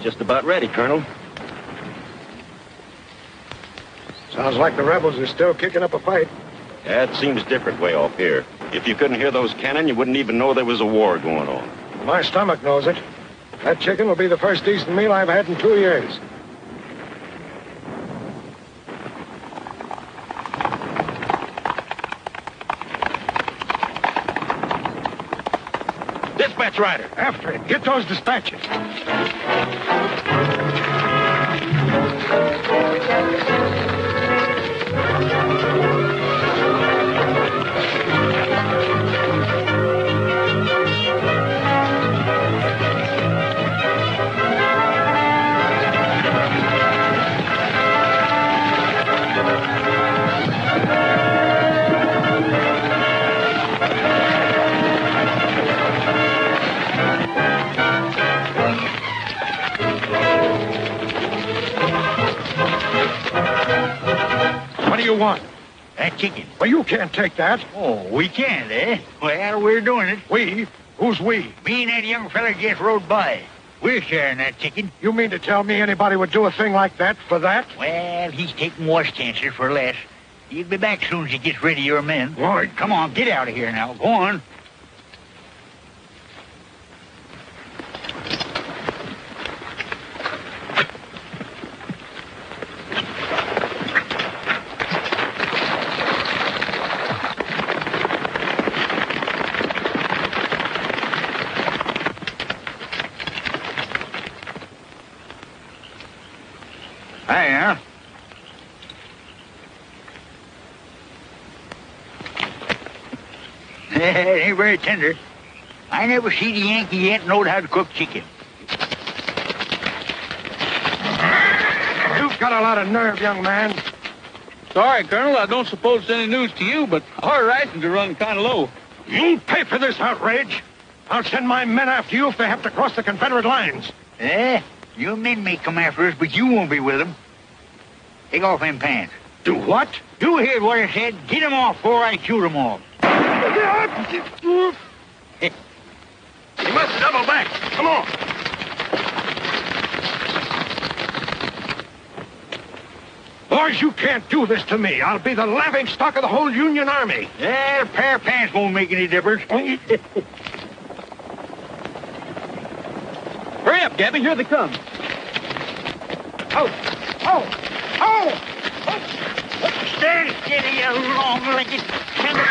just about ready, Colonel. Sounds like the rebels are still kicking up a fight. Yeah, it seems different way off here. If you couldn't hear those cannon, you wouldn't even know there was a war going on. My stomach knows it. That chicken will be the first decent meal I've had in 2 years. Dispatch rider. After it. Get those dispatches. What do you want? That chicken. Well, you can't take that. Oh, we can't, eh? Well, we're doing it. We? Who's we? Me and that young fella just rode by. We're sharing that chicken. You mean to tell me anybody would do a thing like that for that? Well, he's taking worse chances for less. He'll be back soon as he gets rid of your men. Why? Come on, get out of here now. Go on. Hiya. It ain't very tender. I never see the Yankee yet knowed how to cook chicken. You've got a lot of nerve, young man. Sorry, Colonel, I don't suppose it's any news to you, but our rations are running kind of low. You'll pay for this outrage. I'll send my men after you if they have to cross the Confederate lines. Eh? Your men may come after us, but you won't be with them. Take off them pants. Do what? You heard what I said. Get them off before I shoot them off. You must double back. Come on. Boys, you can't do this to me. I'll be the laughing stock of the whole Union Army. Yeah, a pair of pants won't make any difference. Hurry up, Gabby. Here they come. Oh! Oh! Steady, you long-legged Chandler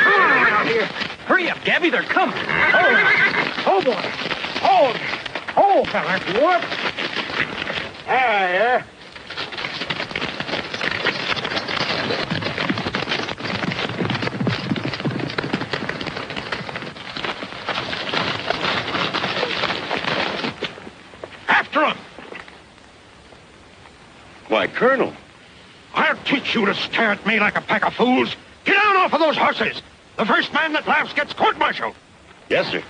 out here. Hurry up, Gabby. They're coming. Oh, boy! Oh, fella! Whoop! Yeah. After him! Why, Colonel. I'll teach you to stare at me like a pack of fools. Get down off of those horses. The first man that laughs gets court-martialed. Yes, sir.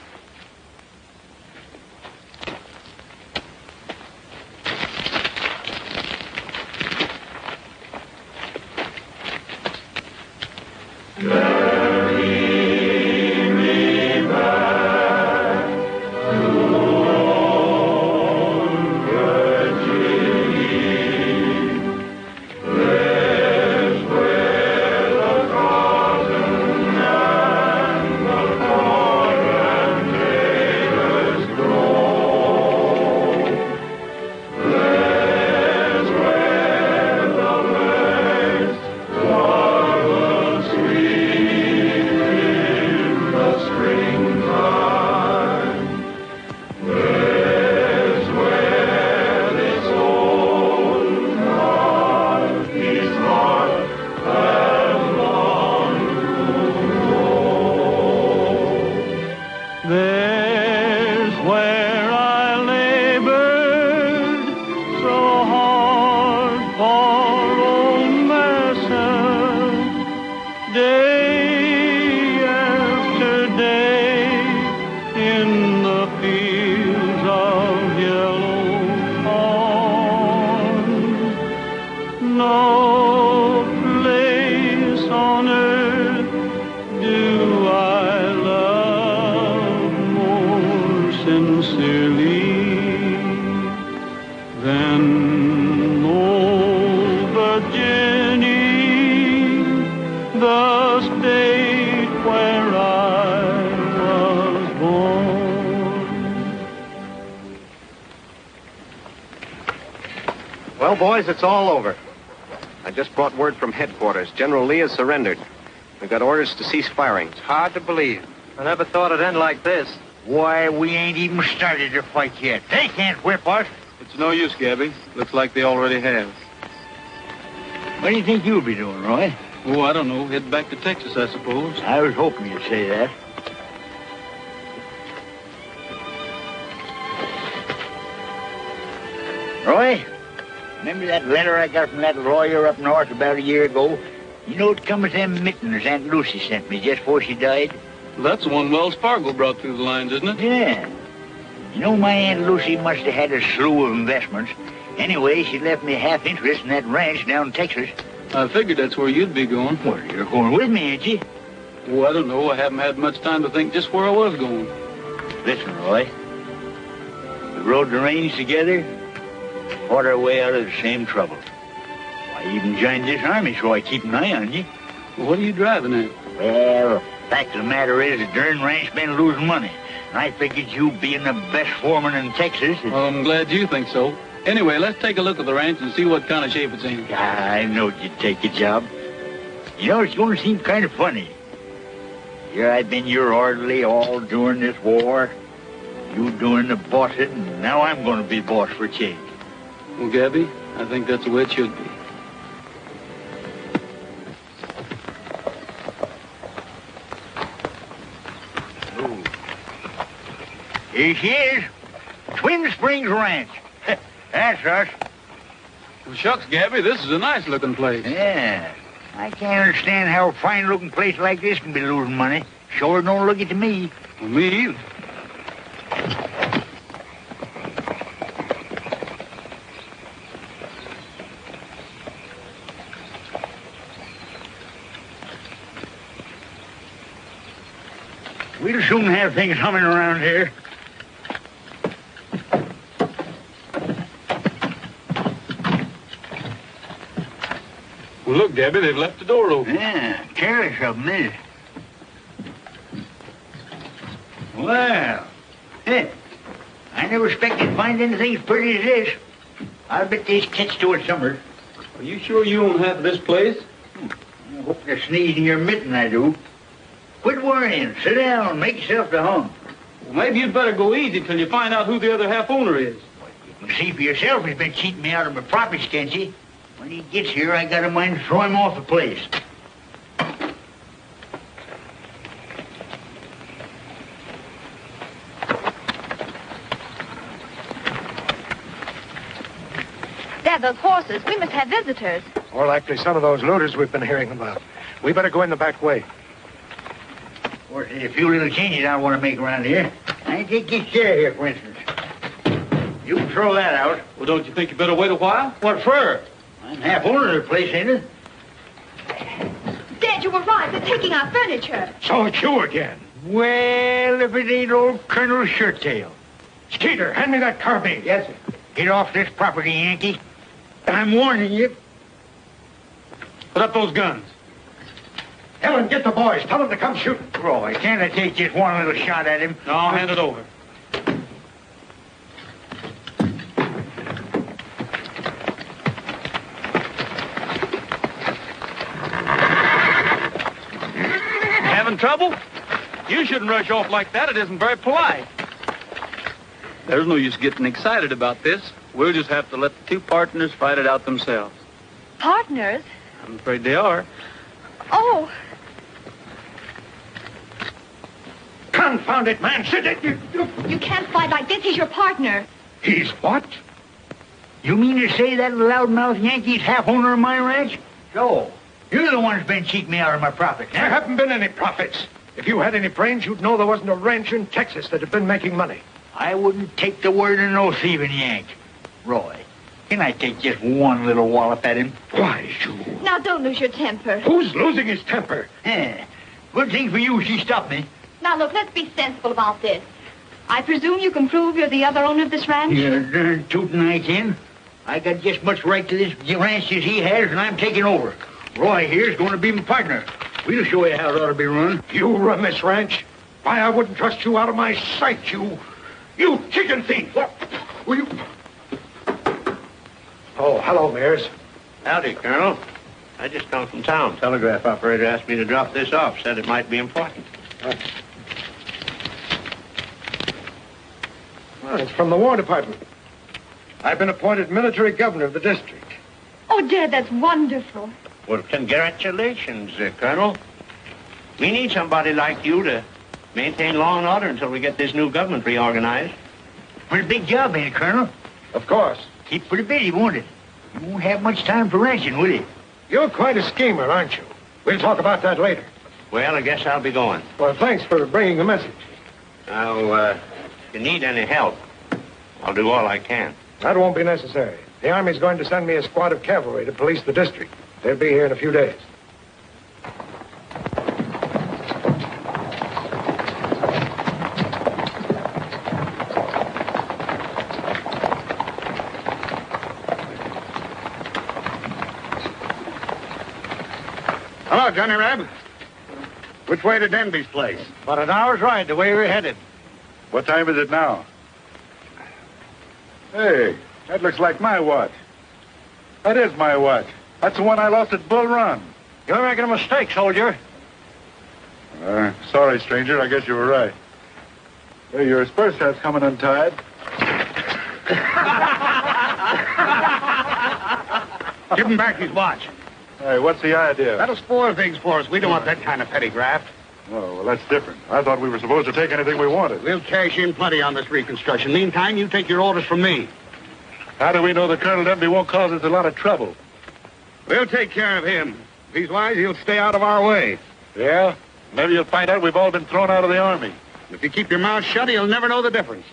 boys, it's all over. I just brought word from headquarters. General Lee has surrendered. We've got orders to cease firing. It's hard to believe. I never thought it'd end like this. Why, we ain't even started the fight yet. They can't whip us. It's no use, Gabby. Looks like they already have. What do you think you'll be doing, Roy? Oh, I don't know. Head back to Texas, I suppose. I was hoping you'd say that. Roy, remember that letter I got from that lawyer up north about a year ago? You know, it come with them mittens Aunt Lucy sent me just before she died. That's the one Wells Fargo brought through the lines, isn't it? Yeah. You know, my Aunt Lucy must have had a slew of investments. Anyway, she left me half interest in that ranch down in Texas. I figured that's where you'd be going. Well, you're going with me, ain't you? Oh, I don't know. I haven't had much time to think just where I was going. Listen, Roy. We rode the range together, fought our way out of the same trouble. I even joined this army, so I keep an eye on you. Well, what are you driving at? Well, the fact of the matter is, the darn ranch been losing money. And I figured you being the best foreman in Texas... Well, I'm glad you think so. Anyway, let's take a look at the ranch and see what kind of shape it's in. I knowed you'd take a job. You know, it's going to seem kind of funny. Here I've been your orderly all during this war. You doing the bossing, and now I'm going to be boss for a change. Well, Gabby, I think that's the way it should be. Ooh. Here she is. Twin Springs Ranch. That's us. Well, shucks, Gabby, this is a nice-looking place. Yeah. I can't understand how a fine-looking place like this can be losing money. Sure don't look it to me. Well, me either. We'll soon have things humming around here. Well, look, Gabby, they've left the door open. Yeah, careless of them, is it? Well, hey, I never expected to find anything as pretty as this. I'll bet these catch to it somewhere. Are you sure you own half of this place? I hope to sneeze in your mitten, I do. Quit worrying. Sit down and make yourself to home. Well, maybe you'd better go easy till you find out who the other half owner is. You can see for yourself he's been cheating me out of my profits, can't you? When he gets here, I got a mind to throw him off the place. Dad, those horses. We must have visitors. More likely some of those looters we've been hearing about. We better go in the back way. Or a few little changes I want to make around here. I take this chair here, for instance. You can throw that out. Well, don't you think you better wait a while? What for? I'm half owner of the place, ain't it? Dad, you were right. They're taking our furniture. So it's you again. Well, if it ain't old Colonel Shirttail. Skeeter, hand me that carbine. Yes, sir. Get off this property, Yankee. I'm warning you. Put up those guns. Helen, get the boys. Tell them to come shoot. Roy, can't I take just one little shot at him? No, hand it over. Having trouble? You shouldn't rush off like that. It isn't very polite. There's no use getting excited about this. We'll just have to let the two partners fight it out themselves. Partners? I'm afraid they are. Oh, Confound it, man. Sit it. you can't fight like this. He's your partner. He's what? You mean to say that loudmouth Yankee's half owner of my ranch? So, you're the one who's been cheating me out of my profits. There haven't been any profits. If you had any brains, you'd know there wasn't a ranch in Texas that had been making money. I wouldn't take the word of no thieving Yank. Roy, can I take just one little wallop at him? Why, you... Now, don't lose your temper. Who's losing his temper? Yeah. Good thing for you she stopped me. Now, look, let's be sensible about this. I presume you can prove you're the other owner of this ranch? You're darn tootin' I can. I got just much right to this ranch as he has, and I'm taking over. Roy here's going to be my partner. We'll show you how it ought to be run. You run this ranch? Why, I wouldn't trust you out of my sight, you chicken thief. Will you... Oh, hello, Mears. Howdy, Colonel. I just come from town. Telegraph operator asked me to drop this off. Said it might be important. Well, it's from the War Department. I've been appointed military governor of the district. Oh, Dad, that's wonderful. Well, congratulations, Colonel. We need somebody like you to maintain law and order until we get this new government reorganized. Pretty big job, ain't it, Colonel? Of course. Keep pretty busy, won't it? You won't have much time for ranching, will you? You're quite a schemer, aren't you? We'll talk about that later. Well, I guess I'll be going. Well, thanks for bringing the message. Now, if you need any help, I'll do all I can. That won't be necessary. The Army's going to send me a squad of cavalry to police the district. They'll be here in a few days. Hello, Johnny Reb. Which way to Denby's place? About an hour's ride the way we're headed. What time is it now? Hey, that looks like my watch. That is my watch. That's the one I lost at Bull Run. You're making a mistake, soldier. Sorry, stranger. I guess you were right. Hey, your spur strap's coming untied. Give him back his watch. Hey, what's the idea? That'll spoil things for us. We don't want that kind of petty graft. Oh, well, that's different. I thought we were supposed to take anything we wanted. We'll cash in plenty on this reconstruction. Meantime, you take your orders from me. How do we know that Colonel Denby won't cause us a lot of trouble? We'll take care of him. If he's wise, he'll stay out of our way. Yeah? Maybe you'll find out we've all been thrown out of the Army. If you keep your mouth shut, he'll never know the difference.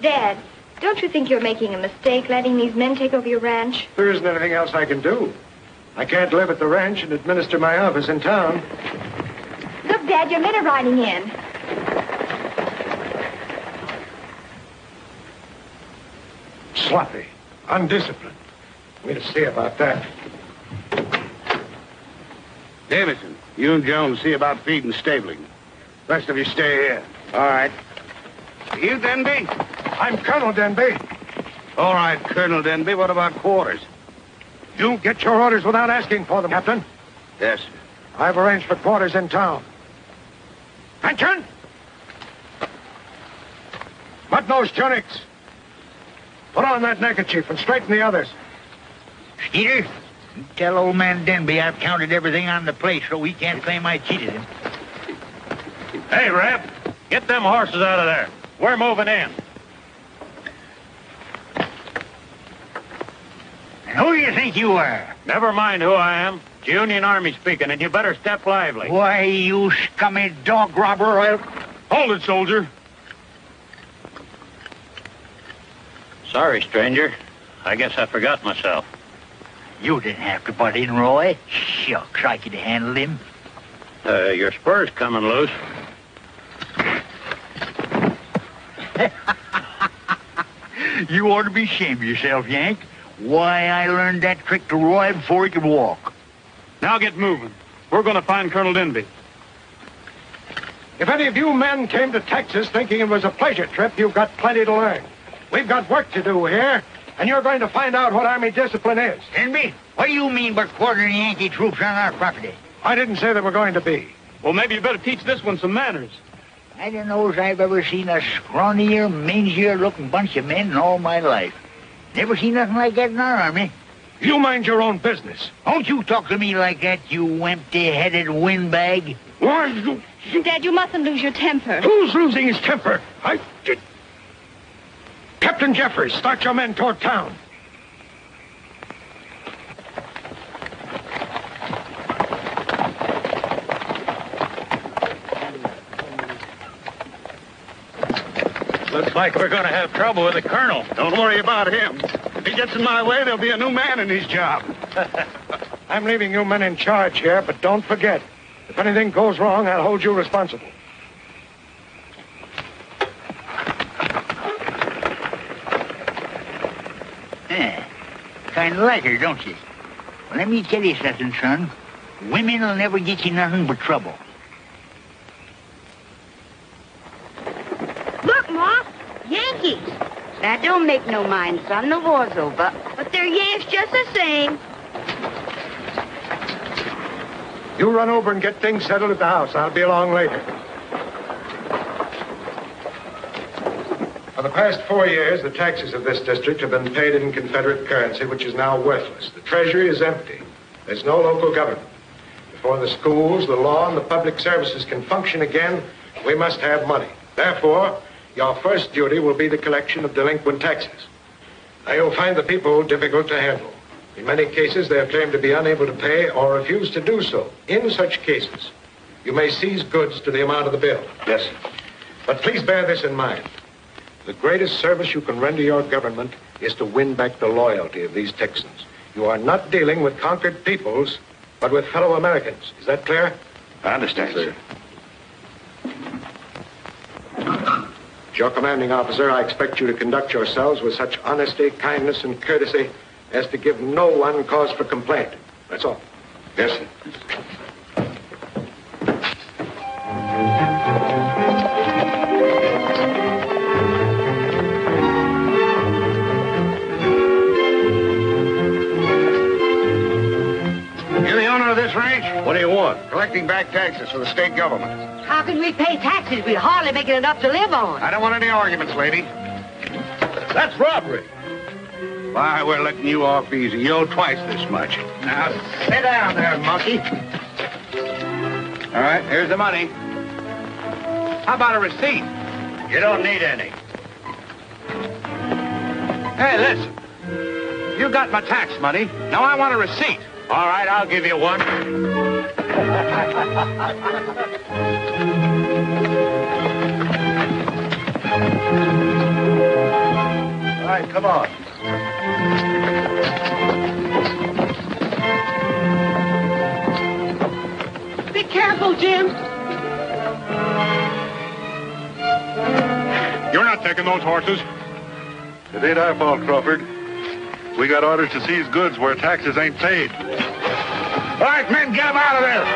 Dad, don't you think you're making a mistake letting these men take over your ranch? There isn't anything else I can do. I can't live at the ranch and administer my office in town. Look, Dad, your men are riding in. Sloppy. Undisciplined. We'll see about that. Davison, you and Jones see about feed and stabling. Rest of you stay here. All right. You, Denby? I'm Colonel Denby. All right, Colonel Denby. What about quarters? You get your orders without asking for them, Captain. Yes, sir. I've arranged for quarters in town. Attention! Mud-nosed tunics. Put on that neckerchief and straighten the others. Skeeter, you tell old man Denby I've counted everything on the place so he can't claim I cheated him. Hey, Reb, get them horses out of there. We're moving in. And who do you think you are? Never mind who I am. It's Union Army speaking, and you better step lively. Why, you scummy dog robber, Hold it, soldier. Sorry, stranger. I guess I forgot myself. You didn't have to butt in, Roy. Shucks, I could have handled him. Your spur's coming loose. You ought to be ashamed of yourself, Yank. Why, I learned that trick to Roy before he could walk. Now get moving. We're going to find Colonel Denby. If any of you men came to Texas thinking it was a pleasure trip, you've got plenty to learn. We've got work to do here, and you're going to find out what Army discipline is. Denby, what do you mean by quartering Yankee troops on our property? I didn't say they were going to be. Well, maybe you better teach this one some manners. I don't know as I've ever seen a scrawnier, mangier-looking bunch of men in all my life. Never seen nothing like that in our army. You mind your own business. Don't you talk to me like that, you empty-headed windbag. Why, you... Dad, you mustn't lose your temper. Who's losing his temper? Captain Jeffers, start your men toward town. Looks like we're going to have trouble with the colonel. Don't worry about him. If he gets in my way, there'll be a new man in his job. I'm leaving you men in charge here, but don't forget, if anything goes wrong, I'll hold you responsible. Kind of like her, don't you? Well, let me tell you something, son. Women will never get you nothing but trouble. Look, Ma, Yankees. Now, don't make no mind, son. The war's over. But they're Yanks just the same. You run over and get things settled at the house. I'll be along later. For the past 4 years, the taxes of this district have been paid in Confederate currency, which is now worthless. The treasury is empty. There's no local government. Before the schools, the law, and the public services can function again, we must have money. Therefore, your first duty will be the collection of delinquent taxes. Now, you'll find the people difficult to handle. In many cases, they have claimed to be unable to pay or refuse to do so. In such cases, you may seize goods to the amount of the bill. Yes, sir. But please bear this in mind. The greatest service you can render your government is to win back the loyalty of these Texans. You are not dealing with conquered peoples, but with fellow Americans. Is that clear? I understand, sir. As your commanding officer, I expect you to conduct yourselves with such honesty, kindness, and courtesy as to give no one cause for complaint. That's all. Yes, sir. You're the owner of this ranch? What do you want? Collecting back taxes for the state government. How can we pay taxes? We're hardly making enough to live on. I don't want any arguments, lady. That's robbery. Why, we're letting you off easy. You owe twice this much. Now, sit down there, monkey. All right, here's the money. How about a receipt? You don't need any. Hey, listen. You got my tax money. Now I want a receipt. All right, I'll give you one. All right, come on. Be careful, Jim. You're not taking those horses. It ain't our fault, Crawford. We got orders to seize goods where taxes ain't paid. All right, men, get him out of there.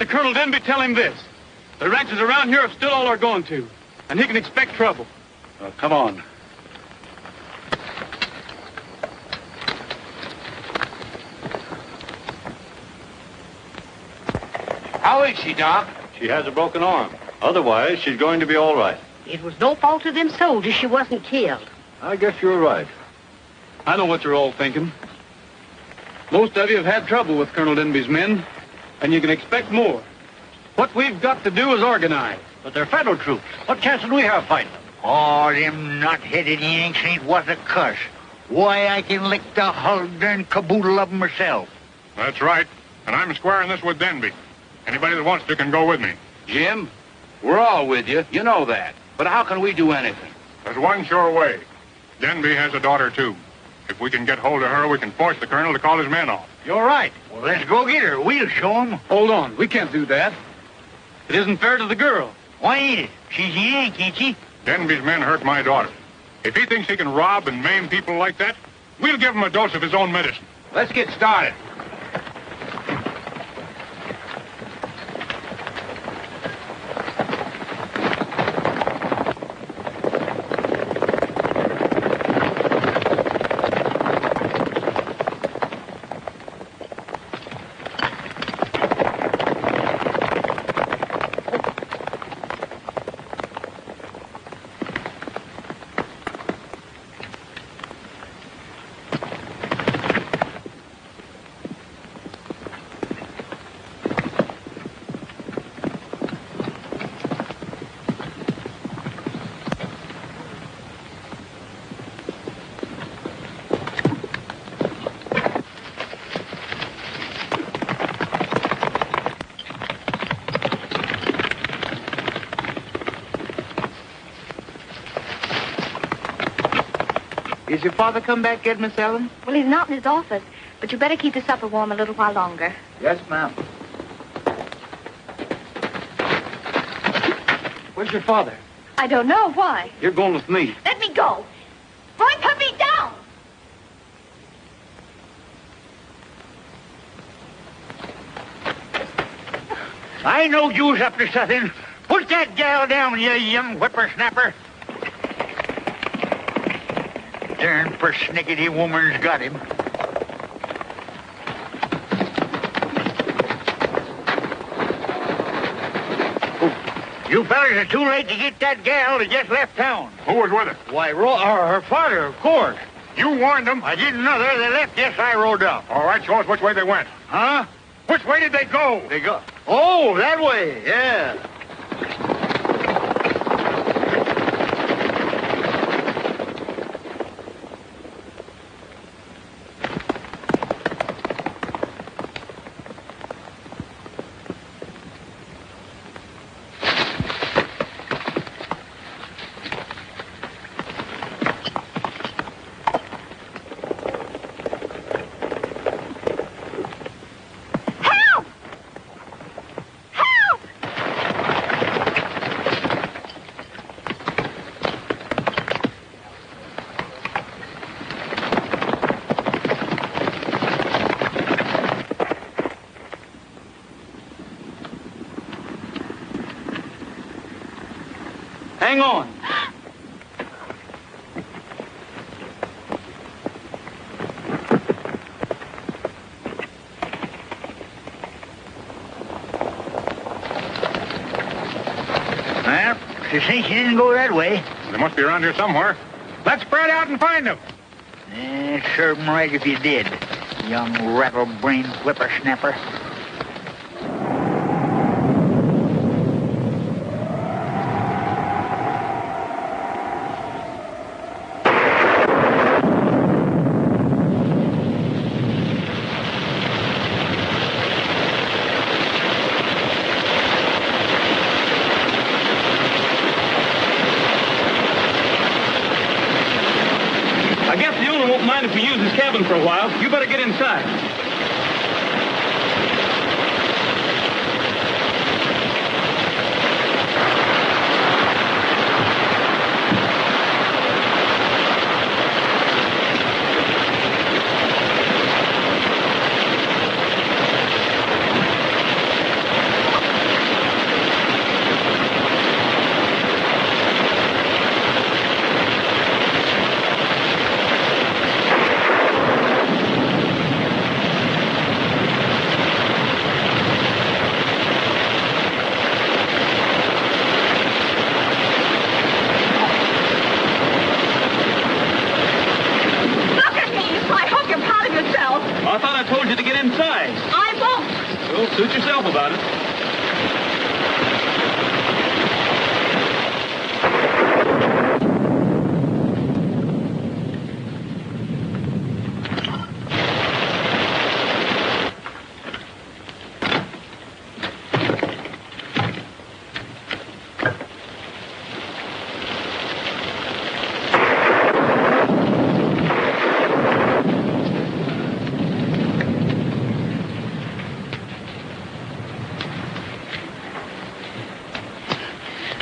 Colonel Denby, tell him this. The ranches around here are still all are going to, and he can expect trouble. Come on. How is she, Doc? She has a broken arm. Otherwise, she's going to be all right. It was no fault of them soldiers she wasn't killed. I guess you're right. I know what you're all thinking. Most of you have had trouble with Colonel Denby's men, and you can expect more. What we've got to do is organize. But they're federal troops. What chance do we have fighting them? Oh, them nut-headed Yanks ain't what a cuss. Why, I can lick the hull darn caboodle of them myself. That's right. And I'm squaring this with Denby. Anybody that wants to can go with me. Jim, we're all with you. You know that. But how can we do anything? There's one sure way. Denby has a daughter, too. If we can get hold of her, we can force the colonel to call his men off. You're right. Well, let's go get her. We'll show 'em. Hold on. We can't do that. It isn't fair to the girl. Why ain't it? She's a Yank, ain't she? Denby's men hurt my daughter. If he thinks he can rob and maim people like that, we'll give him a dose of his own medicine. Let's get started. Is your father come back yet, Miss Ellen? Well, he's not in his office, but you better keep the supper warm a little while longer. Yes, ma'am. Where's your father? I don't know. Why? You're going with me. Let me go. Roy, put me down. I know you was up to something. Put that gal down, you young whippersnapper. Darn persnickety woman's got him. You fellas are too late to get that gal that just left town. Who was with her? Why, her father, of course. You warned them. I didn't know they left. Yes, I rode up. All right, show us which way they went. Huh? Which way did they go? They go. Oh, that way. Yeah. Hang on. Well, she thinks she didn't go that way. They must be around here somewhere. Let's spread out and find them. Serve 'em right if you did, young rattle-brained whippersnapper. I guess the owner won't mind if we use his cabin for a while. You better get inside. I thought I told you to get inside. I won't. Well, suit yourself about it.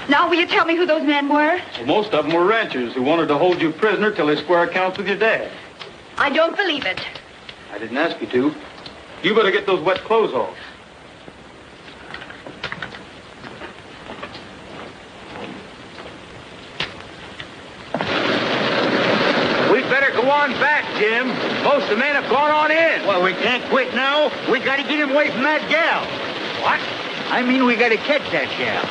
Now, will you tell me who those men were? Well, most of them were ranchers who wanted to hold you prisoner till they square accounts with your dad. I don't believe it. I didn't ask you to. You better get those wet clothes off. We'd better go on back, Jim. Most of the men have gone on in. Well, we can't quit now. We gotta get him away from that gal. What? I mean, we gotta catch that gal.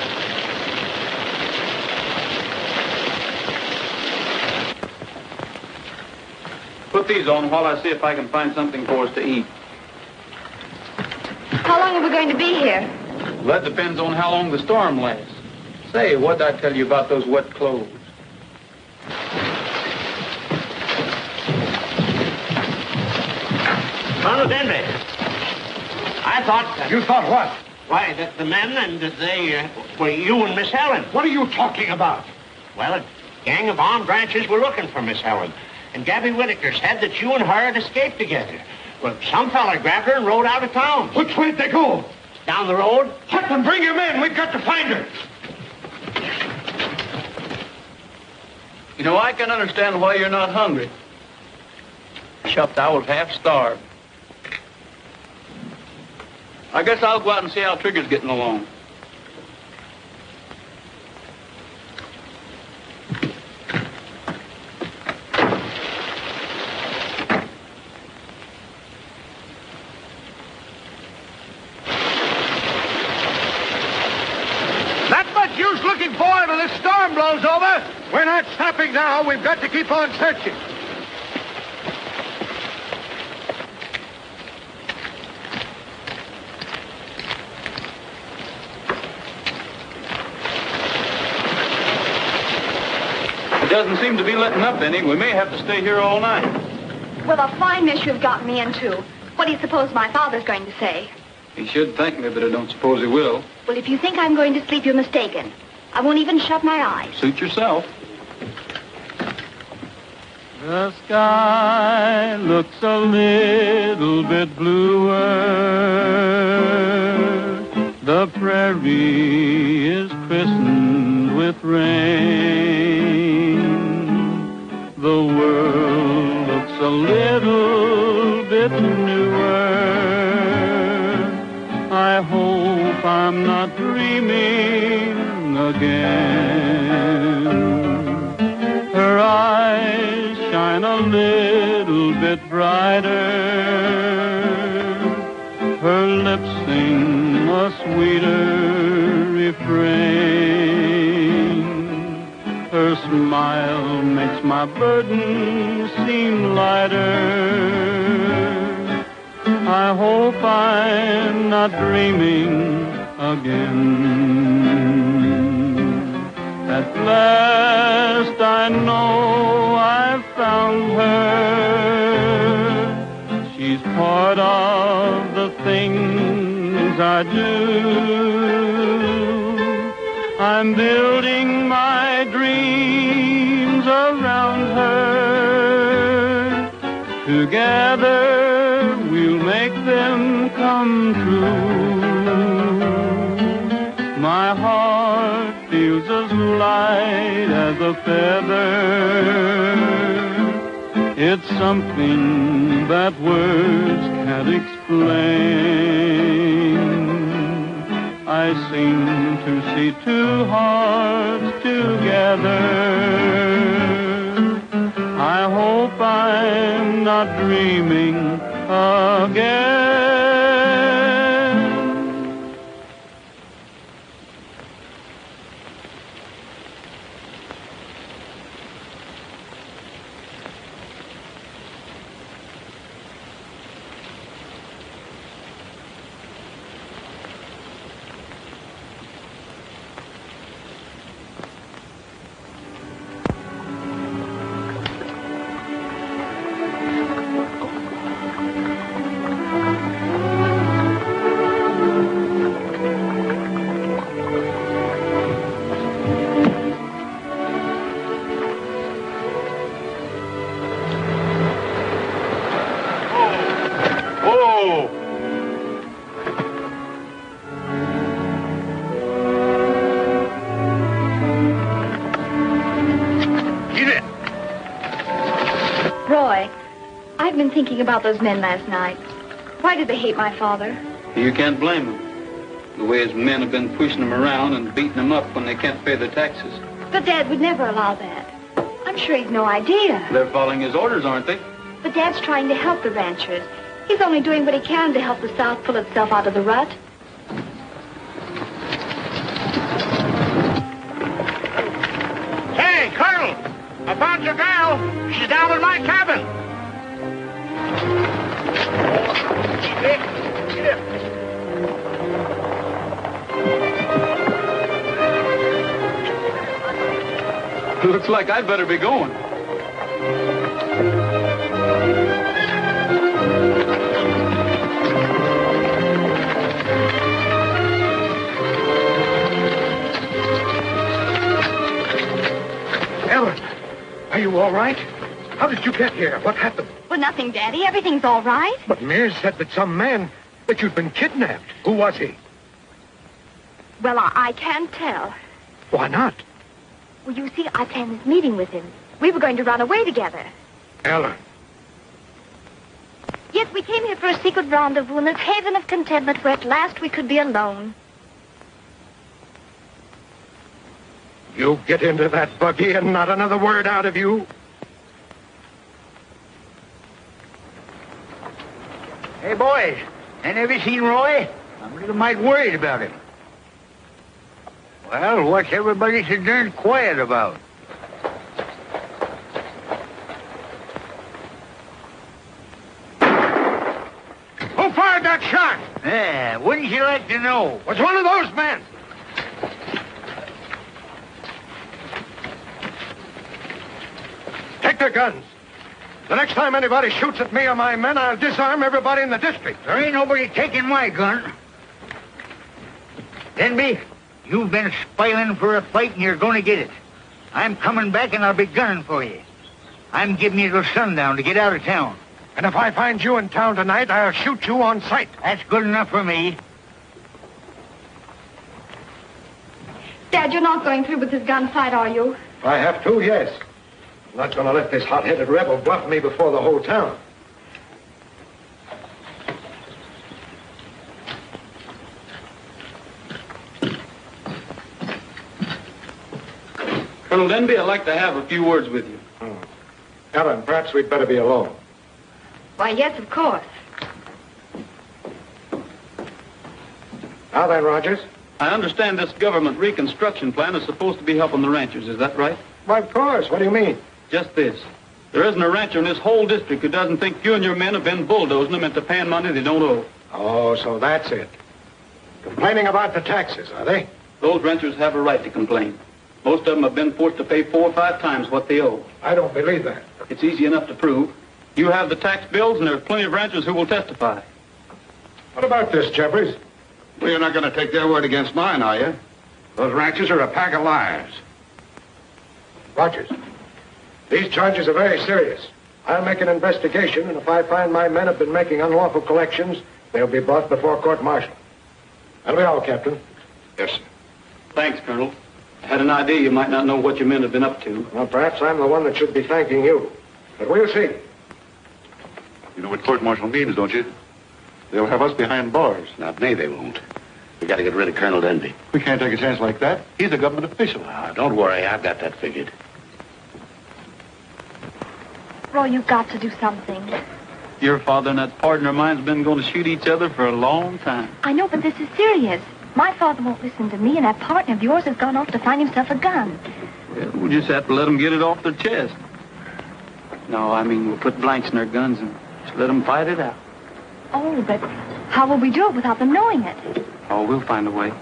Put these on while I see if I can find something for us to eat. How long are we going to be here? Well, that depends on how long the storm lasts. Say, what'd I tell you about those wet clothes? Colonel Denby, I thought... You thought what? Why, that the men and that they were you and Miss Helen. What are you talking about? Well, a gang of armed ranchers were looking for Miss Helen. and Gabby Whitaker said that you and her had escaped together. Well, some fella grabbed her and rode out of town. Which way did they go? Down the road. Hutman, bring your men. We've got to find her. You know, I can understand why you're not hungry. Except I was half starved. I guess I'll go out and see how Trigger's getting along. Not much use looking for him until this storm blows over. We're not stopping now. We've got to keep on searching. It doesn't seem to be letting up any. We may have to stay here all night. Well, a fine mess you've gotten me into. What do you suppose my father's going to say? He should thank me, but I don't suppose he will. Well, if you think I'm going to sleep, you're mistaken. I won't even shut my eyes. Suit yourself. The sky looks a little bit bluer. The prairie is christened with rain. The world looks a little bit newer. I hope I'm not dreaming again. Her eyes shine a little bit brighter. Her lips sing a sweeter refrain. Her smile makes my burden seem lighter. I hope I'm not dreaming again. At last I know I've found her. She's part of the things I do. I'm building my dreams around her. Together we'll make them come true. My heart feels as light as a feather. It's something that words can't explain. I seem to see two hearts together. I hope I'm not dreaming again. Thinking about those men last night. Why did they hate my father? You can't blame them. The way his men have been pushing them around and beating them up when they can't pay their taxes. But Dad would never allow that. I'm sure he's no idea. They're following his orders, aren't they? But Dad's trying to help the ranchers. He's only doing what he can to help the South pull itself out of the rut. Hey, Colonel! I found your girl. She's down in my cabin. Looks like I'd better be going. Ellen, are you all right? How did you get here? What happened? Well, nothing, Daddy. Everything's all right. But Mears said that some man, that you'd been kidnapped. Who was he? Well, I can't tell. Why not? Well, you see, I planned this meeting with him. We were going to run away together. Ellen. Yes, we came here for a secret rendezvous in this haven of contentment where at last we could be alone. You get into that buggy and not another word out of you? Hey, boys, ain't ever seen Roy? I'm a little mite worried about him. Well, what's everybody so darn quiet about? Who fired that shot? Yeah, wouldn't you like to know? Was one of those men. Take their guns. The next time anybody shoots at me or my men, I'll disarm everybody in the district. There ain't nobody taking my gun. Denby, you've been spoiling for a fight and you're going to get it. I'm coming back and I'll be gunning for you. I'm giving you till sundown to get out of town. And if I find you in town tonight, I'll shoot you on sight. That's good enough for me. Dad, you're not going through with this gunfight, are you? If I have to, yes. I'm not going to let this hot-headed rebel bluff me before the whole town. Colonel Denby, I'd like to have a few words with you. Ellen, perhaps we'd better be alone. Why, yes, of course. Now then, Rogers. I understand this government reconstruction plan is supposed to be helping the ranchers. Is that right? Why, of course. What do you mean? Just this. There isn't a rancher in this whole district who doesn't think you and your men have been bulldozing them into paying money they don't owe. Oh, so that's it. Complaining about the taxes, are they? Those ranchers have a right to complain. Most of them have been forced to pay 4 or 5 times what they owe. I don't believe that. It's easy enough to prove. You have the tax bills, and there's plenty of ranchers who will testify. What about this, Jeffries? Well, you're not going to take their word against mine, are you? Those ranchers are a pack of liars. Rogers, these charges are very serious. I'll make an investigation, and if I find my men have been making unlawful collections, they'll be brought before court-martial. That'll be all, Captain. Yes, sir. Thanks, Colonel. I had an idea you might not know what your men have been up to. Well, perhaps I'm the one that should be thanking you. But we'll see. You know what court-martial means, don't you? They'll have us behind bars. Not me, they won't. We got to get rid of Colonel Denby. We can't take a chance like that. He's a government official. Don't worry, I've got that figured. Roy, you've got to do something. Your father and that partner of mine's been going to shoot each other for a long time. I know, but this is serious. My father won't listen to me, and that partner of yours has gone off to find himself a gun. Yeah, we'll just have to let them get it off their chest. No, I mean, we'll put blanks in their guns and just let them fight it out. Oh, but how will we do it without them knowing it? Oh, we'll find a way.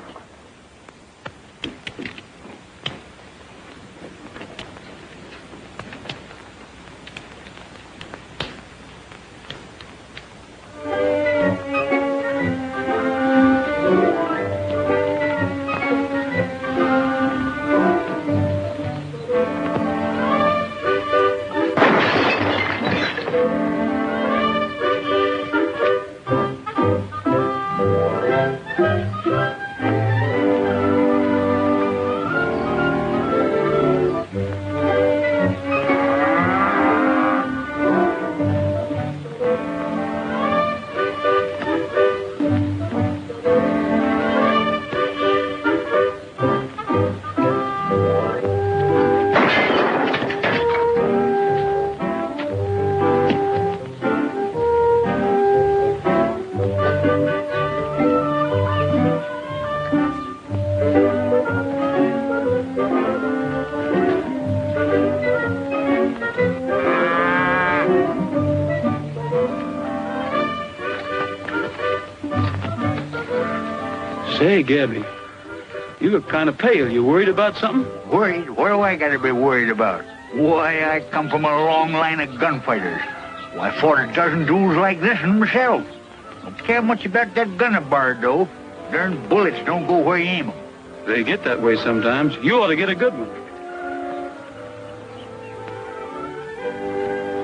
Say, Gabby, you look kind of pale. You worried about something? Worried? What do I got to be worried about? Why, I come from a long line of gunfighters. Why, I fought a dozen duels like this one myself. Don't care much about that gun of bars, though. Darn bullets don't go where you aim them. They get that way sometimes. You ought to get a good one.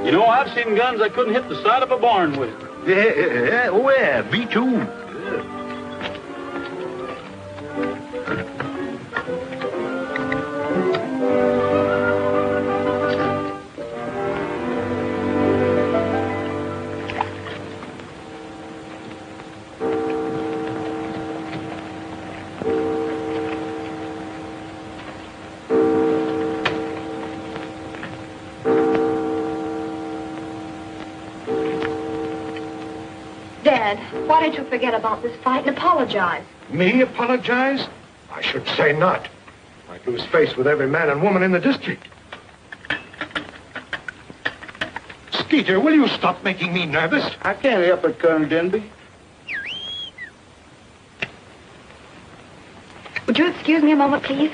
You know, I've seen guns I couldn't hit the side of a barn with. Yeah, me too. Dad, why don't you forget about this fight and apologize? Me apologize? I should say not. I'd lose face with every man and woman in the district. Skeeter, will you stop making me nervous? I can't help it, Colonel Denby. Would you excuse me a moment, please?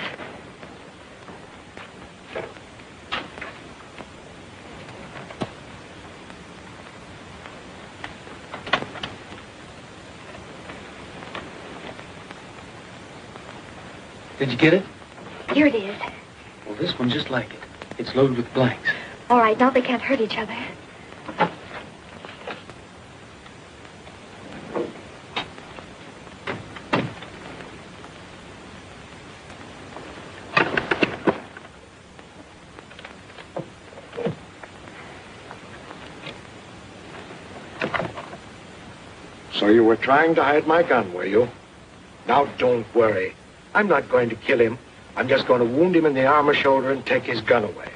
Did you get it? Here it is. Well, this one's just like it. It's loaded with blanks. All right, now they can't hurt each other. So you were trying to hide my gun, were you? Now, don't worry. I'm not going to kill him. I'm just going to wound him in the arm or shoulder and take his gun away.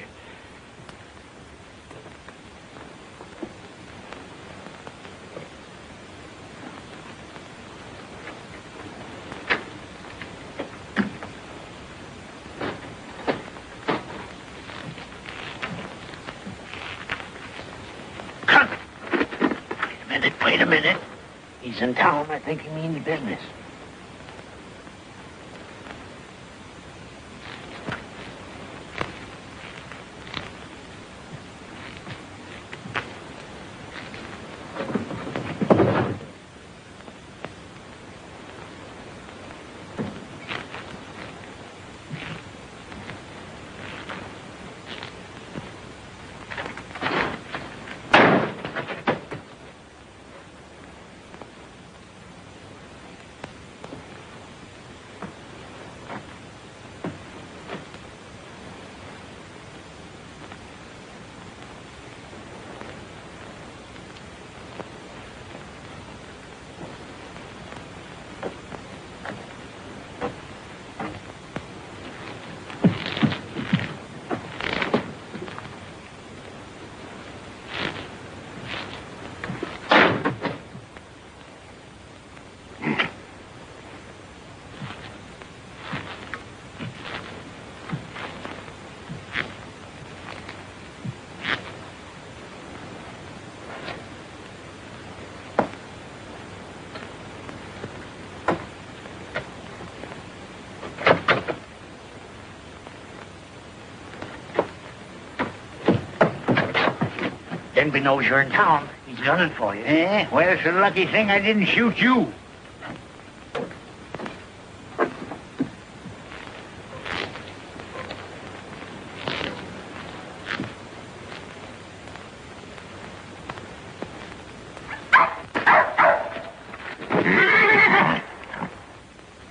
Wait a minute. He's in town. I think he means business. Denby knows you're in town. He's gunning for you. Eh? Well, it's a lucky thing I didn't shoot you.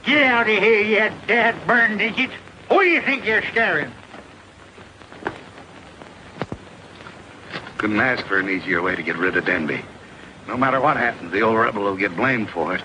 Get out of here, you dad-burned idiot. Who do you think you're scaring? Couldn't ask for an easier way to get rid of Denby. No matter what happens, the old rebel will get blamed for it.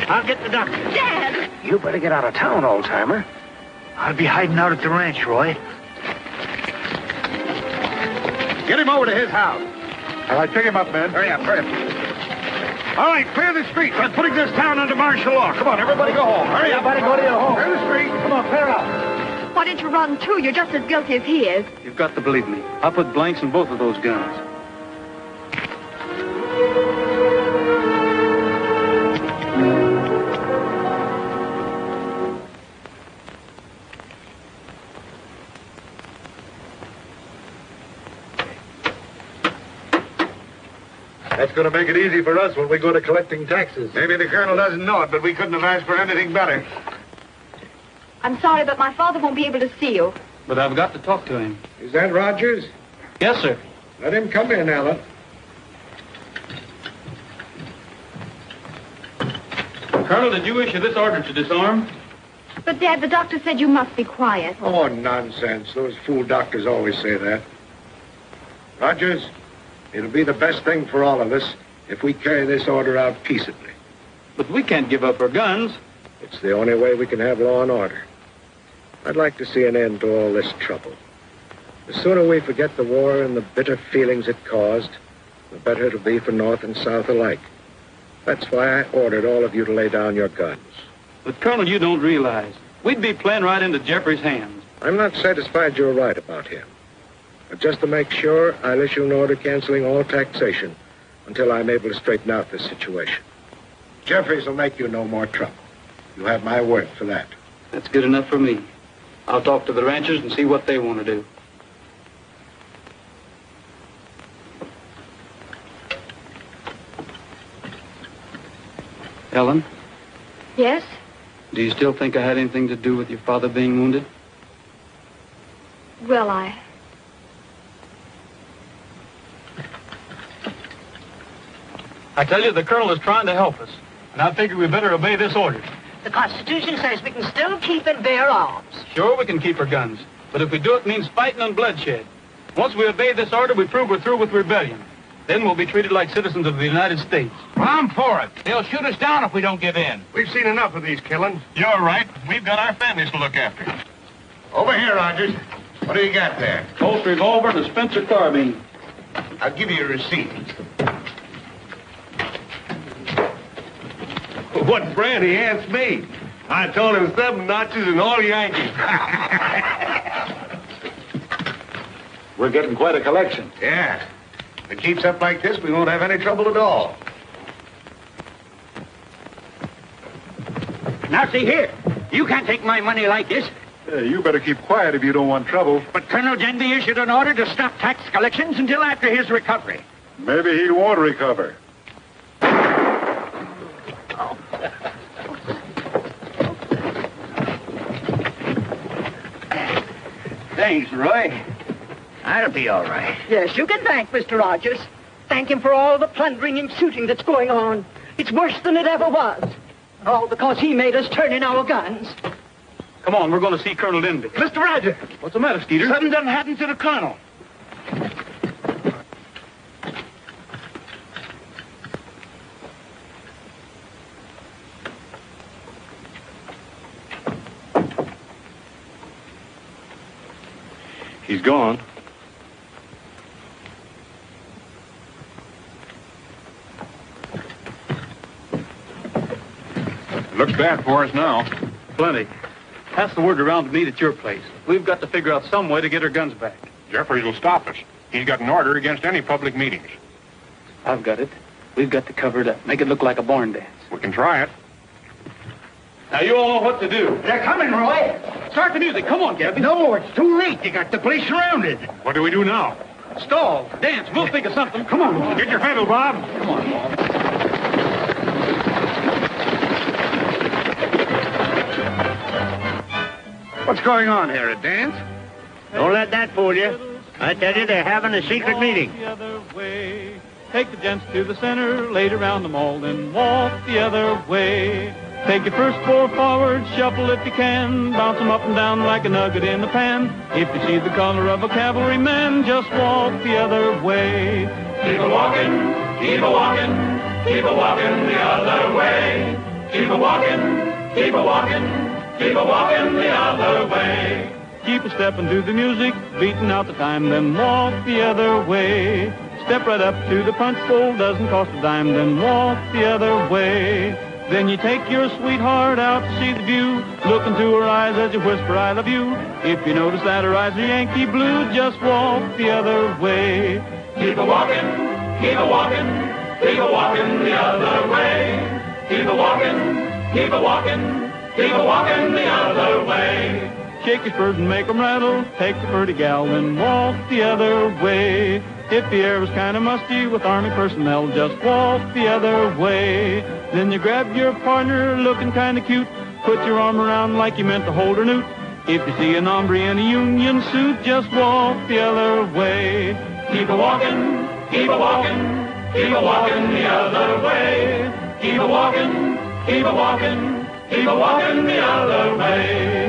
I'll get the doctor. Dad! You better get out of town, old-timer. I'll be hiding out at the ranch, Roy. Get him over to his house. All right, pick him up, men. Hurry up, hurry up. All right, clear the street. We're putting this town under martial law. Come on, everybody go home. Hurry up. Everybody go to your home. Clear the street. Come on, clear out. Why didn't you run, too? You're just as guilty as he is. You've got to believe me. I put blanks in both of those guns. That's going to make it easy for us when we go to collecting taxes. Maybe the colonel doesn't know it, but we couldn't have asked for anything better. I'm sorry, but my father won't be able to see you. But I've got to talk to him. Is that Rogers? Yes, sir. Let him come in, Ellen. Colonel, did you issue this order to disarm? But, Dad, the doctor said you must be quiet. Oh, nonsense. Those fool doctors always say that. Rogers, it'll be the best thing for all of us if we carry this order out peaceably. But we can't give up our guns. It's the only way we can have law and order. I'd like to see an end to all this trouble. The sooner we forget the war and the bitter feelings it caused, the better it'll be for North and South alike. That's why I ordered all of you to lay down your guns. But, Colonel, you don't realize. We'd be playing right into Jeffrey's hands. I'm not satisfied you're right about him. But just to make sure, I'll issue an order canceling all taxation until I'm able to straighten out this situation. Jeffries will make you no more trouble. You have my word for that. That's good enough for me. I'll talk to the ranchers and see what they want to do. Ellen? Yes? Do you still think I had anything to do with your father being wounded? Well, I tell you, the Colonel is trying to help us. And I figure we better obey this order. The Constitution says we can still keep and bear arms. Sure, we can keep our guns. But if we do, it means fighting and bloodshed. Once we obey this order, we prove we're through with rebellion. Then we'll be treated like citizens of the United States. Well, I'm for it. They'll shoot us down if we don't give in. We've seen enough of these killings. You're right. We've got our families to look after. Over here, Rogers. What do you got there? Colt revolver and a Spencer carbine. I'll give you a receipt. What brand? He asked me. I told him 7 notches and all Yankees. We're getting quite a collection. Yeah. If it keeps up like this, we won't have any trouble at all. Now, see here. You can't take my money like this. You better keep quiet if you don't want trouble. But Colonel Denby issued an order to stop tax collections until after his recovery. Maybe he won't recover. Thanks, Roy. I'll be all right. Yes, you can thank Mr. Rogers. Thank him for all the plundering and shooting that's going on. It's worse than it ever was. All because he made us turn in our guns. Come on, we're going to see Colonel Denby. Mr. Rogers. What's the matter, Skeeter? Something done happened to the colonel. He's gone. Looks bad for us now. Plenty. Pass the word around to meet at your place. We've got to figure out some way to get our guns back. Jeffries will stop us. He's got an order against any public meetings. I've got it. We've got to cover it up. Make it look like a barn dance. We can try it. Now, you all know what to do. They're coming, Roy. Start the music. Come on, Gabby. No, it's too late. You got the place surrounded. What do we do now? Stall. Dance. We'll think of something. Come on. Get your fiddle, Bob. Come on, Bob. What's going on here, a dance? Don't let that fool you. I tell you, they're having a secret meeting. The other way. Take the gents to the center, later around the mall, then walk the other way. Take your first 4 forward, shuffle if you can, bounce them up and down like a nugget in the pan. If you see the color of a cavalryman, just walk the other way. Keep a walking, keep a walking, keep a walking the other way. Keep a walking, keep a walking, keep a walking the other way. Keep a stepping to the music, beating out the time, then walk the other way. Step right up to the punch bowl, doesn't cost a dime, then walk the other way. Then you take your sweetheart out to see the view, look into her eyes as you whisper, I love you. If you notice that her eyes are Yankee blue, just walk the other way. Keep a walking, keep a walking, keep a walking the other way. Keep a walking, keep a walking, keep a walking the other way. Shake your spurs and make 'em rattle. Take the pretty gal, then walk the other way. If the air was kind of musty with army personnel, just walk the other way. Then you grab your partner looking kind of cute. Put your arm around like you meant to hold her newt. If you see an hombre in a union suit, just walk the other way. Keep a walking, keep a walking, keep a walking the other way. Keep a walking, keep a walking, keep a walking the other way.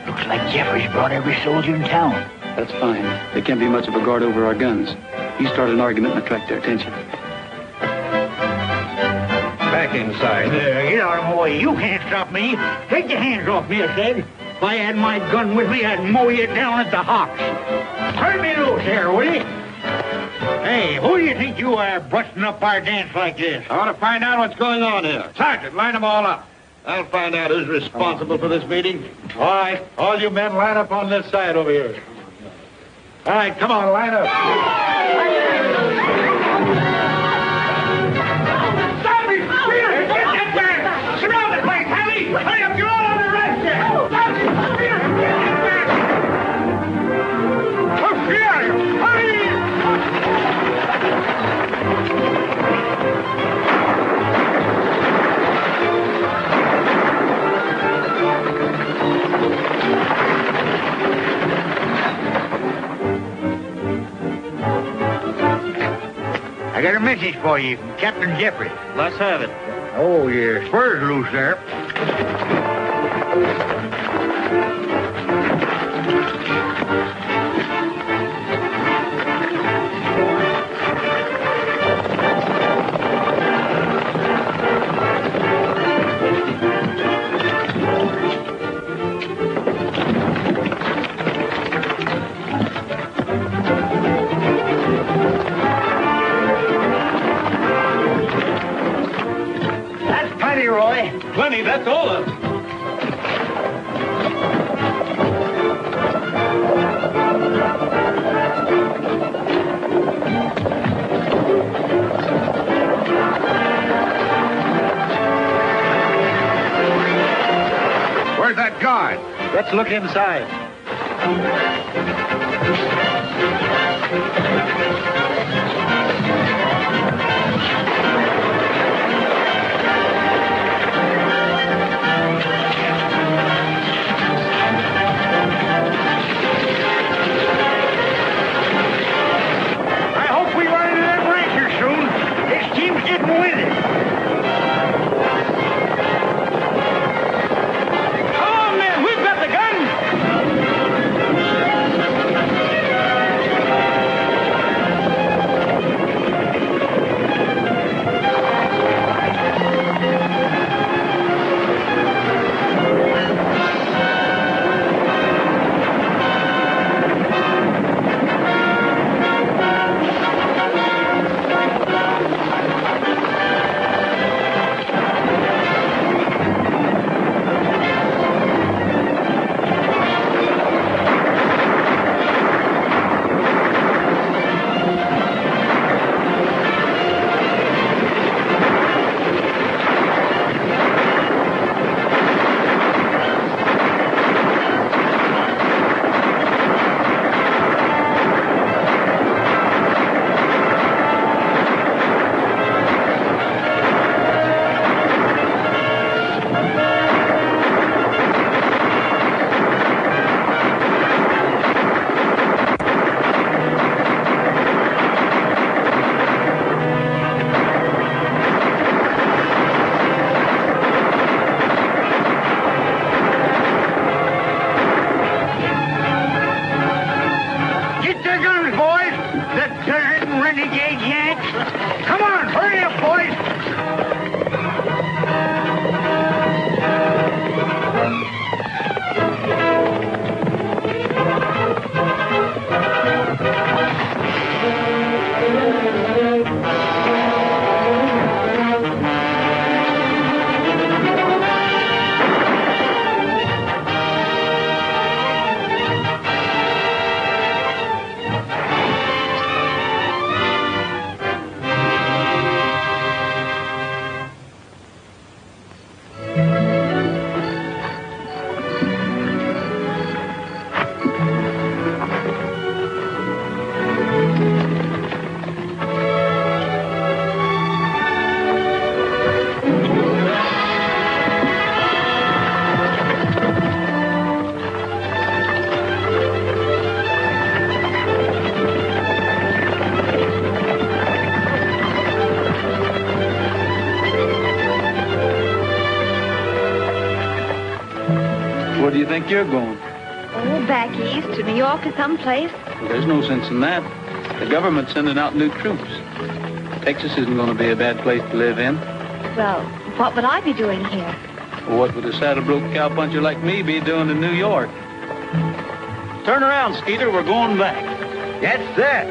Looks like Jeffrey's brought every soldier in town. That's fine. There can't be much of a guard over our guns. You start an argument and attract their attention. Back inside. Get out of my way. You can't stop me. Take your hands off me, I said. If I had my gun with me, I'd mow you down at the hocks. Turn me loose here, will you? Hey, who do you think you are busting up our dance like this? I want to find out what's going on here. Sergeant, line them all up. I'll find out who's responsible for this meeting. All right, all you men line up on this side over here. All right, come on, line up. Stop me! Get that back! Surround the place, Harry! Hurry up, you're all on the right there! Stop me! Get that back! Oh, yeah! Hurry! I got a message for you from Captain Jeffrey. Let's have it. Oh, your spurs loose there. Roy. Plenty, that's all of it. Where's that guard? Let's look inside. think you're going? Oh, back east to New York or someplace. Well, there's no sense in that. The government's sending out new troops. Texas isn't going to be a bad place to live in. Well, what would I be doing here? What would a saddle-broke cowpuncher like me be doing in New York? Turn around, Skeeter. We're going back. That's that.